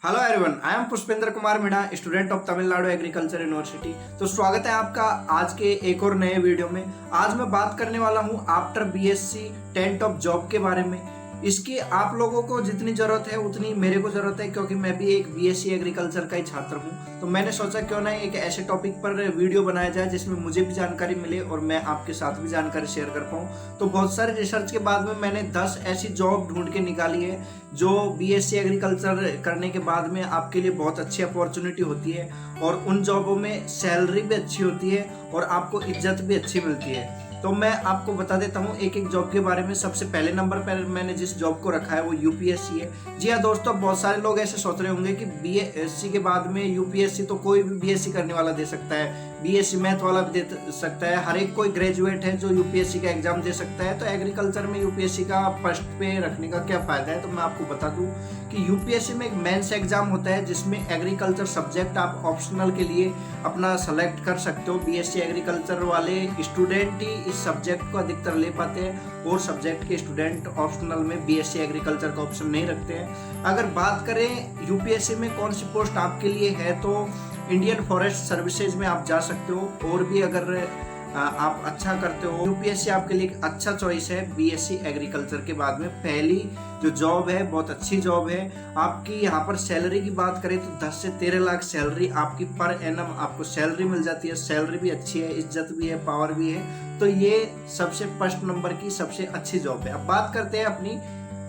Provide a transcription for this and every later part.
Hello everyone, I am Pushpendra Kumar Meena, student of Tamil Nadu agriculture university. तो स्वागत है आपका आज के एक और नए वीडियो में। आज मैं बात करने वाला हूं आफ्टर बीएससी 10 टॉप जॉब के बारे में। इसकी आप लोगों को जितनी जरूरत है उतनी मेरे को जरूरत है, क्योंकि मैं भी एक बीएससी एग्रीकल्चर का ही छात्र हूं। तो मैंने सोचा क्यों ना एक ऐसे टॉपिक पर वीडियो बनाया जाए जिसमें मुझे भी जानकारी मिले और मैं आपके साथ भी जानकारी शेयर कर पाऊं। तो बहुत सारे रिसर्च के बाद में मैंने 10 ऐसी जॉब ढूंढ के निकाली है जो बीएससी एग्रीकल्चर करने के बाद में आपके लिए बहुत अच्छी अपॉर्चुनिटी होती है, और उन जॉबों में सैलरी भी अच्छी होती है और आपको इज्जत भी अच्छी मिलती है। तो मैं आपको बता देता हूँ एक एक जॉब के बारे में। सबसे पहले नंबर पर मैंने जिस जॉब को रखा है वो यूपीएससी है। जी हाँ दोस्तों, बहुत सारे लोग ऐसे सोच रहे होंगे कि बीएससी के बाद में यूपीएससी तो कोई भी बीएससी करने वाला दे सकता है, बीएससी मैथ वाला भी दे सकता है, हर एक कोई ग्रेजुएट है जो यूपीएससी का एग्जाम दे सकता है। तो एग्रीकल्चर में यूपीएससी का फर्स्ट पे रखने का क्या फायदा है? तो मैं आपको बता दूं कि यूपीएससी में एक मेंस एग्जाम होता है जिसमें एग्रीकल्चर सब्जेक्ट आप ऑप्शनल के लिए अपना सेलेक्ट कर सकते हो। बीएससी एग्रीकल्चर वाले स्टूडेंट ही इस सब्जेक्ट को अधिकतर ले पाते हैं, और सब्जेक्ट के स्टूडेंट ऑप्शनल में बीएससी एग्रीकल्चर का ऑप्शन नहीं रखते हैं। अगर बात करें यूपीएससी में कौन सी पोस्ट आपके लिए है, तो इंडियन फॉरेस्ट सर्विसेज में आप जा सकते हो। और भी अगर आप अच्छा करते हो, यूपीएससी आपके लिए एक अच्छा चॉइस है बीएससी एग्रीकल्चर के बाद में। पहली जो जॉब है बहुत अच्छी जॉब है। आपकी यहाँ पर सैलरी की बात करें तो 10 से 13 लाख सैलरी आपकी पर एनम आपको सैलरी मिल जाती है। सैलरी भी अच्छी है, इज्जत भी है, पावर भी है। तो ये सबसे फर्स्ट नंबर की सबसे अच्छी जॉब है। अब बात करते हैं अपनी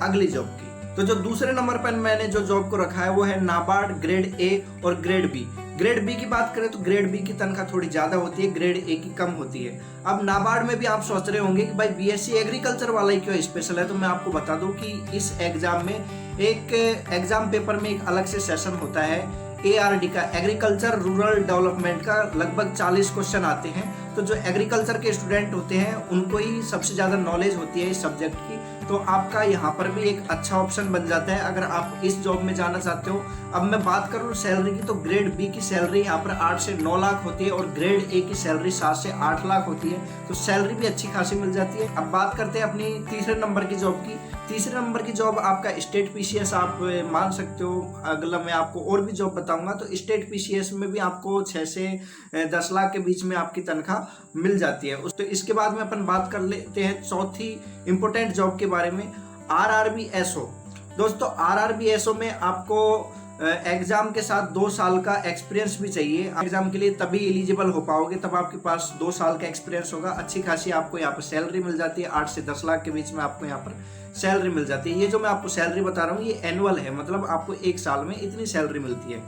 अगली जॉब की। तो जो दूसरे नंबर पर मैंने जो जॉब को रखा है वो है नाबार्ड ग्रेड ए और ग्रेड बी। ग्रेड बी की बात करें तो ग्रेड बी की तनख्वाह थोड़ी ज्यादा होती है, ग्रेड ए की कम होती है। अब नाबार्ड में भी आप सोच रहे होंगे कि भाई बीएससी एग्रीकल्चर वाला ही क्यों स्पेशल है। तो मैं आपको बता दूं कि इस एग्जाम में एक एग्जाम पेपर में एक अलग से सेशन होता है एआरडी का, एग्रीकल्चर रूरल डेवलपमेंट का। लगभग 40 क्वेश्चन आते हैं। तो जो एग्रीकल्चर के स्टूडेंट होते हैं उनको ही सबसे ज्यादा नॉलेज होती है इस सब्जेक्ट की। तो आपका यहाँ पर भी एक अच्छा ऑप्शन बन जाता है अगर आप इस जॉब में जाना चाहते हो। अब मैं बात करूँ सैलरी की, तो ग्रेड बी की सैलरी यहाँ पर 8 से 9 लाख होती है और ग्रेड ए की सैलरी 7 से 8 लाख होती है। तो सैलरी भी अच्छी खासी मिल जाती है। अब बात करते हैं अपनी तीसरे नंबर की जॉब की। तीसरे नंबर की जॉब आपका स्टेट पीसीएस आप मान सकते हो। अगला मैं आपको और भी जॉब बताऊंगा। तो स्टेट पीसीएस में भी आपको 6 से 10 लाख के बीच में आपकी तनख्वाह मिल जाती है। तो इसके बाद में अपन बात कर लेते हैं चौथी इंपॉर्टेंट जॉब के बारे में, आरआरबीएसओ। दोस्तों आरआरबीएसओ में आपको एग्जाम के साथ 2 साल का एक्सपीरियंस भी चाहिए। एग्जाम के लिए तभी एलिजिबल हो पाओगे, तब आपके पास 2 साल का एक्सपीरियंस होगा। अच्छी खासी आपको यहाँ पर सैलरी मिल जाती है, 8 से 10 लाख के बीच में आपको यहाँ पर सैलरी मिल जाती है। ये जो मैं आपको सैलरी बता रहा हूँ ये एनुअल है, मतलब आपको 1 साल में इतनी सैलरी मिलती है।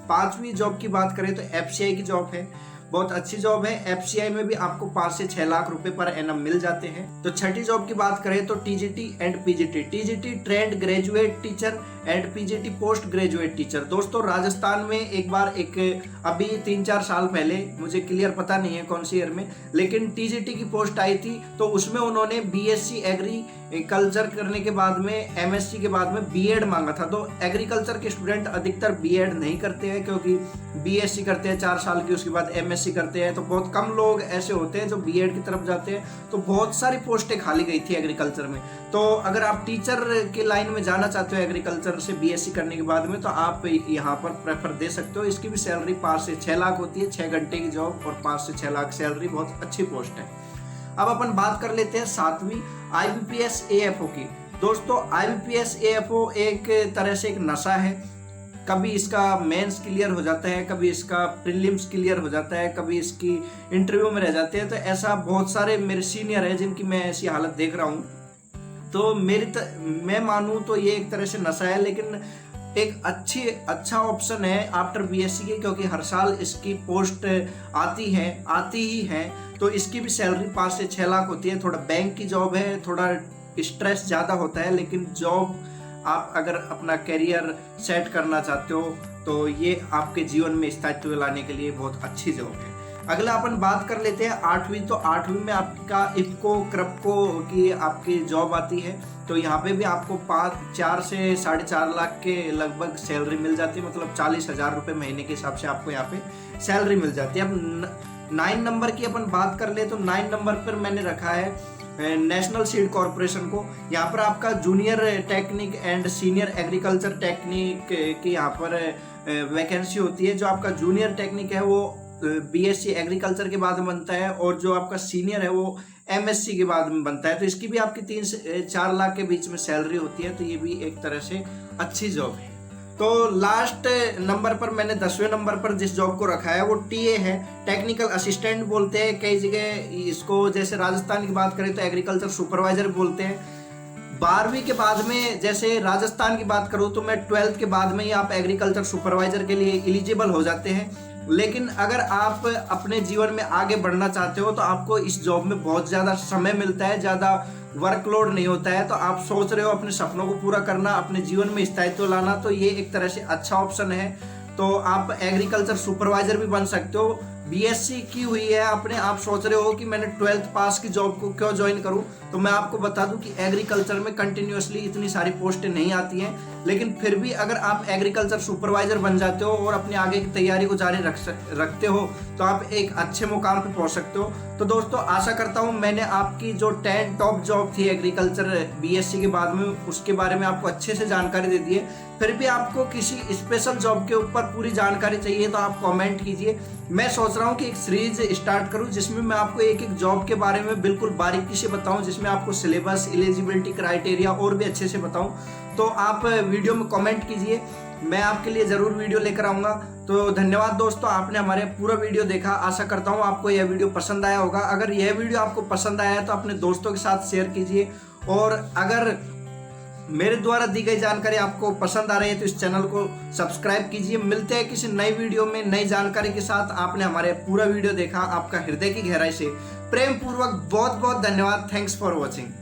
पांचवी जॉब की बात करें तो एफसीआई की जॉब है, बहुत अच्छी जॉब है। एफसीआई में भी आपको 5 से 6 लाख रुपए पर एनम मिल जाते हैं। तो छठी जॉब की बात करें तो TGT and PGT. TGT trained graduate teacher and PGT post graduate teacher. दोस्तों राजस्थान में एक बार अभी 3-4 साल पहले, मुझे क्लियर पता नहीं है कौन सी ईयर में, लेकिन टीजीटी की पोस्ट आई थी। तो उसमें उन्होंने बीएससी एग्रीकल्चर करने के बाद में, एमएससी के बाद में बीएड मांगा था। तो एग्रीकल्चर के स्टूडेंट अधिकतर बीएड नहीं करते हैं, क्योंकि बीएससी करते हैं 4 साल की, उसके बाद एमएससी करते हैं। तो बहुत कम लोग ऐसे होते हैं जो बीएड की तरफ जाते हैं। तो बहुत सारी पोस्टें खाली गई थी एग्रीकल्चर में। तो अगर आप टीचर के लाइन में जाना चाहते हो एग्रीकल्चर से बीएससी करने के बाद में, तो आप यहाँ पर प्रेफर दे सकते हो। इसकी भी सैलरी 5 से 6 लाख होती है, 6 घंटे की जॉब और 5 से 6 लाख सैलरी, बहुत अच्छी पोस्ट है। अब अपन बात कर लेते हैं 7वीं आईबीपीएस एएफओ की। दोस्तों आईबीपीएस एएफओ एक तरह से एक नशा है। कभी इसका मेंस क्लियर हो जाता है, कभी इसका प्रीलिम्स क्लियर हो जाता है, कभी इसकी इंटरव्यू में रह जाते हैं। तो ऐसा बहुत सारे मेरे सीनियर है जिनकी मैं ऐसी हालत देख रहा हूँ। तो मैं मानूं तो ये एक तरह से नशा है, लेकिन एक अच्छा ऑप्शन है आफ्टर बीएससी के, क्योंकि हर साल इसकी पोस्ट आती ही है। तो इसकी भी सैलरी 5 से 6 लाख होती है। थोड़ा बैंक की जॉब है, थोड़ा स्ट्रेस ज़्यादा होता है, लेकिन जॉब आप अगर अपना करियर सेट करना चाहते हो तो ये आपके जीवन में स्थायित्व लाने के लिए बहुत अच्छी जॉब है। अगला अपन बात कर लेते हैं 8वीं। तो 8वीं में आपका इफको क्रपको की आपकी जॉब आती है। तो यहाँ पे भी आपको 4 से 4.5 लाख के लगभग सैलरी मिल जाती है, मतलब 40,000 रुपये महीने के हिसाब से आपको यहाँ पे सैलरी मिल जाती है। अब 9 नंबर की अपन बात कर ले तो 9 नंबर पर मैंने रखा है नेशनल सीड कॉरपोरेशन को। यहाँ पर आपका junior technique and senior agriculture technique की यहाँ पर वैकेंसी होती है। जो आपका जूनियर टेक्निक है वो बीएससी एग्रीकल्चर के बाद में बनता है, और जो आपका सीनियर है वो एमएससी के बाद में बनता है। तो इसकी भी आपकी 3 से 4 लाख के बीच में सैलरी होती है, तो ये भी एक तरह से अच्छी जॉब है। तो लास्ट नंबर पर मैंने 10वें नंबर पर जिस जॉब को रखा है वो टीए है, टेक्निकल असिस्टेंट बोलते हैं कई जगह इसको। जैसे राजस्थान की बात करें तो एग्रीकल्चर सुपरवाइजर बोलते हैं। 12वीं के बाद में, जैसे राजस्थान की बात करूँ तो मैं 12th के बाद में ही आप एग्रीकल्चर सुपरवाइजर के लिए एलिजिबल हो जाते हैं। लेकिन अगर आप अपने जीवन में आगे बढ़ना चाहते हो तो आपको इस जॉब में बहुत ज़्यादा समय मिलता है, ज़्यादा वर्कलोड नहीं होता है। तो आप सोच रहे हो अपने सपनों को पूरा करना, अपने जीवन में स्थायित्व लाना, तो ये एक तरह से अच्छा ऑप्शन है। तो आप एग्रीकल्चर सुपरवाइजर भी बन सकते हो। बीएससी की हुई है आपने, आप सोच रहे हो कि मैंने 12th पास की जॉब को क्यों ज्वाइन करूं, तो मैं आपको बता दूं कि एग्रीकल्चर में कंटिन्यूअसली इतनी सारी पोस्टें नहीं आती हैं। लेकिन फिर भी अगर आप एग्रीकल्चर सुपरवाइजर बन जाते हो और अपनी आगे की तैयारी को जारी रखते हो तो आप एक अच्छे मुकाम पे पहुंच सकते हो। तो दोस्तों आशा करता हूं मैंने आपकी जो 10 टॉप जॉब थी एग्रीकल्चर बीएससी के बाद में, उसके बारे में आपको अच्छे से जानकारी दे दी है। फिर भी आपको किसी स्पेशल जॉब के ऊपर पूरी जानकारी चाहिए तो आप कमेंट कीजिए। मैं सोच रहा हूँ कि एक सीरीज स्टार्ट करूँ जिसमें मैं आपको एक एक जॉब के बारे में बिल्कुल बारीकी से बताऊँ, जिसमें आपको सिलेबस, एलिजिबिलिटी क्राइटेरिया और भी अच्छे से बताऊँ। तो आप वीडियो में कमेंट कीजिए, मैं आपके लिए ज़रूर वीडियो लेकर आऊँगा। तो धन्यवाद दोस्तों, आपने हमारे पूरा वीडियो देखा। आशा करता हूँ आपको यह वीडियो पसंद आया होगा। अगर यह वीडियो आपको पसंद आया है तो अपने दोस्तों के साथ शेयर कीजिए, और अगर मेरे द्वारा दी गई जानकारी आपको पसंद आ रही है तो इस चैनल को सब्सक्राइब कीजिए। मिलते हैं किसी नई वीडियो में नई जानकारी के साथ। आपने हमारे पूरा वीडियो देखा, आपका हृदय की गहराई से प्रेम पूर्वक बहुत बहुत धन्यवाद। Thanks for watching.